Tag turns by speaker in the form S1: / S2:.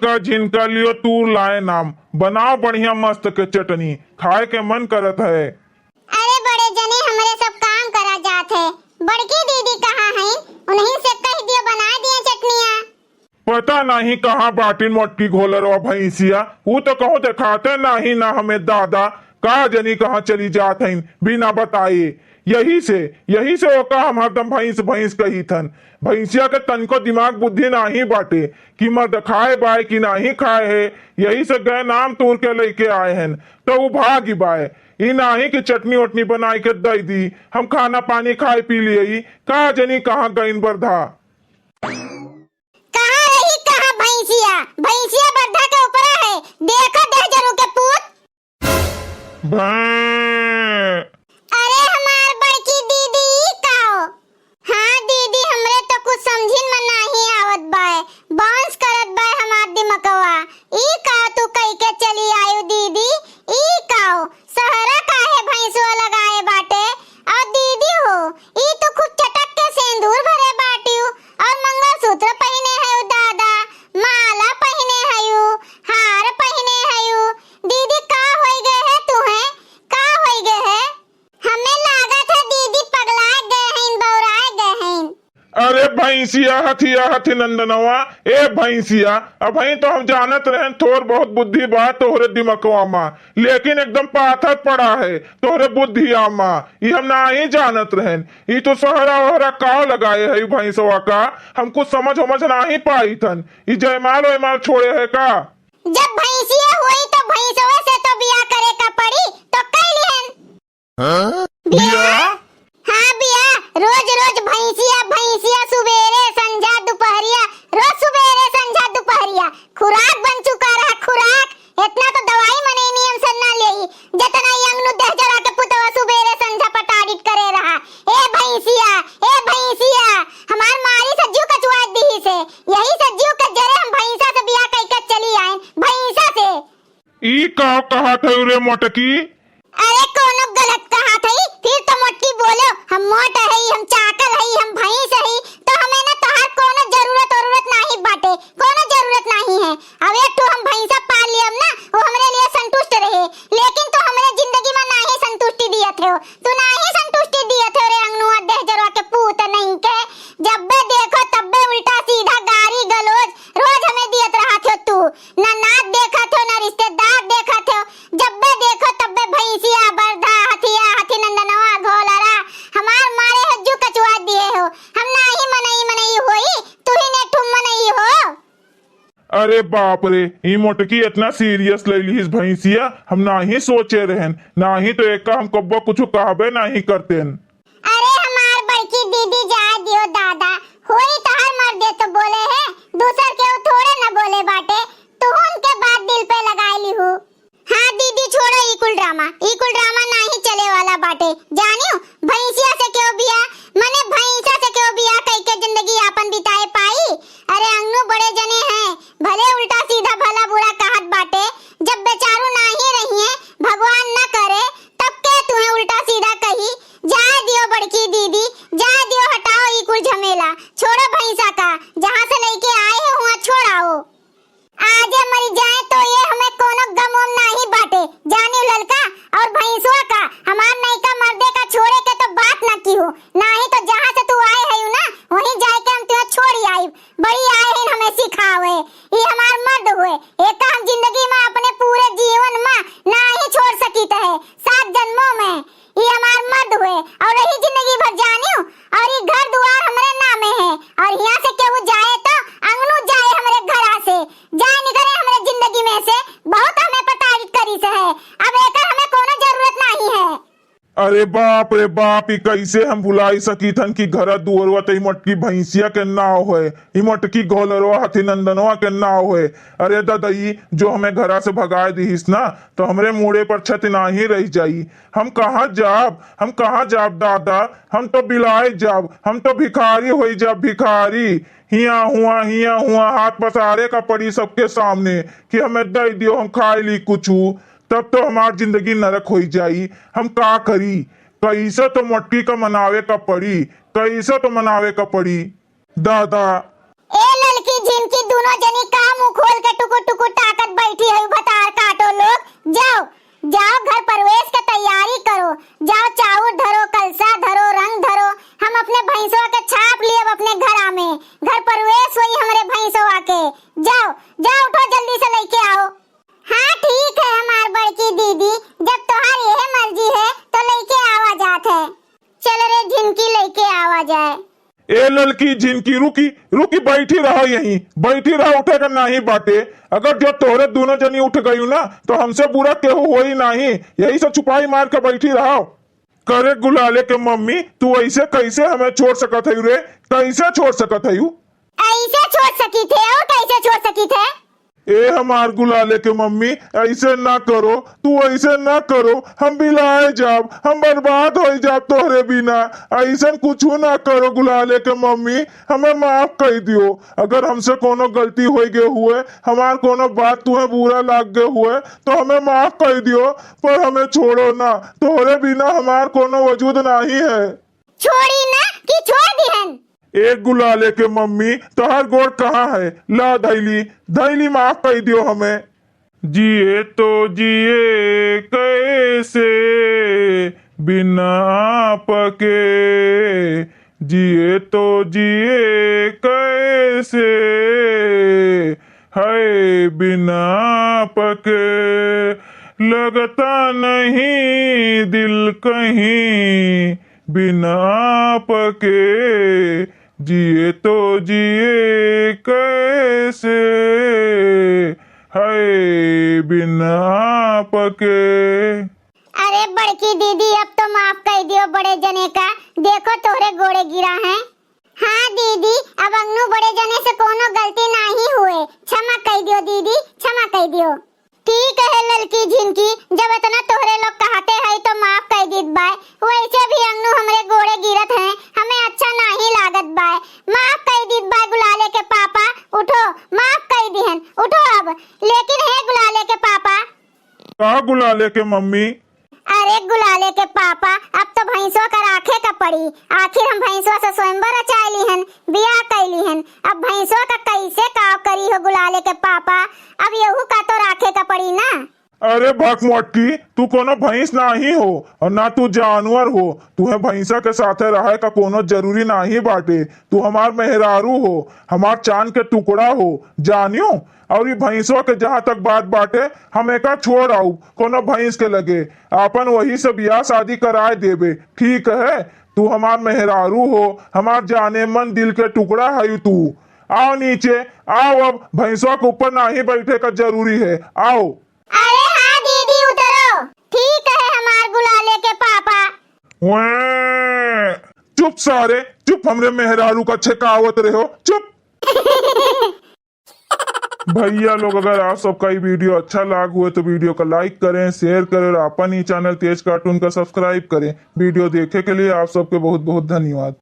S1: जिनका जिनका लियो तू लाए नाम, बनाओ बढ़िया मस्त के चटनी, खाए के मन करत है।
S2: अरे बड़े जने हमरे सब काम करा जात है, बड़की दीदी कहाँ है? उन्हीं से कह दियो बना दिए चटनियाँ।
S1: पता नहीं कहाँ बाटिन मोटकी घोलरवा भैंसिया, वो तो कहो दिखाते नहीं ना हमें दादा, कहा जनी कहाँ चली जात है बिना बताए। यही से ओका हम हरदम भैंस भैंस कही थन। भैंसिया के तनको दिमाग बुद्धि नहीं बाटे कि मर्द खाए बाय कि नहीं खाए है। यही से गए नाम तोड़ के लेके आए हैं, तो वो भागी बाय ई नहीं कि चटनी वटनी बनाई के दई दी, हम खाना पानी खाए पी लिए। कहा जनी कहाँ गईन बरधा,
S2: कहाँ रही कहाँ भैंसिया? भैंसिया बरधा के ऊपर है, देखो दहजरू के पूत। अरे हमार बड़की दीदी काओ? हाँ दीदी, हमरे तो कुछ समझिन में नहीं आवत बाय, बांस करत बाय हमार दिमकवा। ई काओ तू कई के चली आयु दीदी? ई काओ सहरा काहे भैंसवा लगाए बाटे? और दीदी हो, ई तो खूब चटक के सिंदूर भरे बाटियो और मंगलसूत्र पहने है दादा, माला पहने है, हार पहने है। दीदी का होई गए है तुम्हें? का होई गए है? हमें लागत है दीदी पगलाए गए हैं, बौराए गए हैं।
S1: अरे भैंसिया हथिया हथी नंदनवा, ए भैंसिया, अब तो हम जानत रहे थोर बहुत बुद्धि बा तोहरे दिमकवा माँ, लेकिन एकदम पाथर पड़ा है तोहरे बुद्धिया माँ, ये हम नहीं जानत रहे। ये तो सहरा वहरा काव लगाए है भैंसवा का, हम कुछ समझ नहीं पाई थन। ये जयमाल वयमाल छोड़े है का?
S2: जब भैंसिया हुई तो भैंसवा से तो बिया करे का पड़ी, तो कर लिहन
S1: बिया।
S2: हाँ बिया, रोज रोज भैंसिया सुबेरे संझा दोपहरिया, रोज सुबेरे संझा दोपहरिया खुराक बन चुका रहा खुराक। इतना तो दवाई मने नियम से ना लेई जितना यंगनु देह जरा के पुतवा सुबेरे संझा पटाडिट करे रहा। ए भैंसिया हमार मारी सज्जू कचुआ दी से, यही सज्जू के जरे हम भैंसा से बिया कई के चली आए भैंसा से।
S1: ई का कहा थे रे मोटकी?
S2: अरे कोनो गलत कहा थई, फिर तो मोटकी बोलो। हम मोट है, हम चाकल है, हम भैंस है, तो हमें ना तोहार कोनो जरूरत नहीं बाटे, कोनो जरूरत नहीं है। अब एक तो हम भैंसा पाल लियम ना, वो हमरे लिए संतुष्ट रहे, लेकिन तो हमरे जिंदगी में नहीं संतुष्टि दियत हो, तू नहीं संतुष्टि दियत हो रे अंगनुआ देह जरवा के पूत नहीं के। जब बे देखो तब बे उल्टा सीधा गारी गलोज रोज हमें दियत रहा थे। तू ना नात देखा थे ना रिश्तेदार देखा थे, जब बे देखो तब बे भैंसिया बरधा हथिया हथी नंदनवा घोलरा हमार मारे हज्जू कचुआ दिए हो। हम नहीं मनई होई, तू ही ने ठुम मनई हो।
S1: अरे बाप रे, ई मोटकी इतना सीरियस ले ली भैंसिया, हम नहीं सोचे रहन, नहीं तो एक का हम कब्बो कुछ कहबे नहीं करते।
S2: अरे हमार बड़की दीदी जाए दियो दादा, होई तहार मर्दे तो बोले है, दूसर के थोड़े ना बोले बाटे, तू उनके बात दिल पे लगाई ली हूँ। हाँ दीदी छोड़ो ई कुल ड्रामा नहीं चले वाला बाटे। जानियो भैंसिया से क्यों बिया, मने भैंसा से क्यों बिया कई के जिंदगी आपन बिताए पाई। अरे अंगनु बड़े जने हैं, भले उल्टा सीधा भला बुरा कहत बाटे, जब बेचारू नहीं रही है भगवान न करे तब के तुम्हें उल्टा सीधा कही। जाए दियो बड़की दीदी, जाए दियो, हटाओ ई कुल झमेला, छोड़ो भैंसा का, जहाँ से लेके आए हो वहाँ छोड़ाओ। आज मर जाए तो ये हमें कोनो गम वम नहीं बाटे। जाने ललका और भैंसवा का हमार नैका मर्दे का छोड़े के तो बात ना की हो, नहीं तो जहाँ से तू आए है ना वहीं जाके हम तुम्हें छोड़ी आई। बड़ी आए हैं हमें सिखावे, ये हमार मर्द हुए, एक हम जिंदगी में अपने पूरे जीवन में नहीं छोड़ सकी है, 7 जन्मों में ये हमार मर्द हुए और रही जिंदगी भर जानियो। और ये घर दुआर हमारे नामे है, और यहाँ से केहू जाए तो अंगनू जाए हमारे घरा से, जाए निकले हमारे जिंदगी में से, बहुत हमें प्रताड़ित करी से है। अब एकर हमें कोनो जरूरत नहीं है।
S1: अरे बाप रे बाप, ई कैसे हम भुलाई सकी थन कि घर दुअरवा तो मोटकी भैंसिया के नाव है, ई मोटकी घोलरवा हथी नंदनवा के नाव है। अरे दादाई जो हमें घरा से भगाए दीस ना, तो हमरे मुड़े पर छत नहीं रह जाई। हम कहाँ जाब दादा, हम तो बिलाए जाब, हम तो भिखारी हो जाब, भिखारी। हिया हुआ हाथ पसारे का पड़ी सबके सामने कि हमें दे दियो, हम खाए ली कुछू, तब तो हमार जिंदगी नरक हो जाई। हम का करी, कैसे तो मोटकी का मनावे का पड़ी, कैसे तो मनावे का पड़ी दादा।
S2: ए ललकी झिनकी दोनों जनी का मुंह खोल के टुकुर टुकुर ताकत बैठी है भतार काटो लोग। जाओ जाओ घर प्रवेश की तैयारी करो, जाओ चाउर धरो, कलसा धरो, रंग धरो। हम अपने भैंसवा के छाप लिए अपने घरा में, घर प्रवेश हुई हमारे भैंसवा के। जाओ जाओ उठो जल्दी से लेके आओ। हाँ ठीक है हमार बड़की दीदी, जब तोहार यह मर्जी है तो लेके आवा जात है। चल रे झिनकी लेके आवा जाए।
S1: ए ललकी झिनकी रुकी रुकी, बैठी रहो यहीं, बैठी रहो, उठेगा नहीं बाटे। अगर जो तोहरे दोनों जनी उठ गई ना तो हमसे बुरा केहू हो ही नहीं, यही से छुपाई मार के बैठी रहो। करे गुलाले के मम्मी, तू ऐसे कैसे हमें छोड़ सकत है रे, कैसे छोड़ सकत है?
S2: ऐसे छोड़ सकी थे और कैसे छोड़ सकी थे?
S1: ए हमार गुलाले के मम्मी, ऐसे ना करो, तू ऐसे ना करो, हम बिलाए जाब, हम बर्बाद हो जाब तोहरे बिना। ऐसे कुछ ना करो गुलाले के मम्मी, हमें माफ कर दियो। अगर हमसे कोनो गलती हो गए हुए, हमार कोनो बात तुम्हें बुरा लाग गए हुए तो हमें माफ कर दियो, पर हमें छोड़ो ना, तोहरे बिना हमार कोनो वजूद नहीं है।
S2: छोड़ी ना कि छोड़ दिहन?
S1: एक गुलाले के मम्मी, तोहर गोड़ कहाँ है? ला धैली धैली, माफ कर दियो हमें। जिए तो जिए कैसे बिना आपके, जिए तो जिए कैसे है बिना आपके, लगता नहीं दिल कहीं बिना आपके, जिए तो जिए कैसे है बिना आपके।
S2: अरे बड़की दीदी अब तो माफ कर दियो बड़े जने का, देखो तोहरे गोड़े गिरा है। हाँ दीदी, अब अंगनू बड़े जने से कोनो गलती नहीं हुए, क्षमा कर दियो दीदी, क्षमा कर दियो। ठीक है ललकी झिनकी, जब इतना तोहरे लोग कहते हैं तो माफ कर दीत बाय। वैसे भी अंगनू हमरे गोड़े गिरत हैं, हमें अच्छा नहीं लागत बाय। माफ कर दीत बाय गुलाले के पापा, उठो माफ कर दिहन, उठो अब। लेकिन है गुलाले के पापा।
S1: कहा गुलाले के मम्मी?
S2: अरे गुलाले के पापा, अब तो भैंसों का राखे का पड़ी। आखिर हम भैंसों से स्वयंवर रचाई हन, बियाह कैली हन, अब भैंसों का कैसे काव करी हो गुलाले के पापा? अब यहू का तो राखे का पड़ी ना।
S1: अरे भक मोटकी, तू कोनो भैंस नहीं हो और ना तू जानवर हो, तुम्हें भैंसा के साथे रहे का कोनो जरूरी नहीं बाटे। तू हमार मेहरारू हो, हमार चांद के टुकड़ा हो, जानियो। और ये भैंसों के जहाँ तक बात बाटे, हम एका छोड़ आऊ कोनो भैंस के लगे, अपन वही से बियाह शादी कराए देबे, ठीक है? तू हमार मेहरारू हो, हमार जाने मन दिल के टुकड़ा है तू। आओ नीचे आओ, अब भैंसों के ऊपर नहीं बैठे का जरूरी है, आओ।
S2: अरे हाँ दीदी उतरो, ठीक है हमार गुलाले के पापा।
S1: वै, चुप सारे चुप, हमरे मेहरारू का छेकावत रहे हो, चुप। भैया लोग, अगर आप सबका ये वीडियो अच्छा लाग हुए तो वीडियो को लाइक करें, शेयर करें और अपन ही चैनल तेज कार्टून का सब्सक्राइब करें। वीडियो देखे के लिए आप सबके बहुत बहुत धन्यवाद।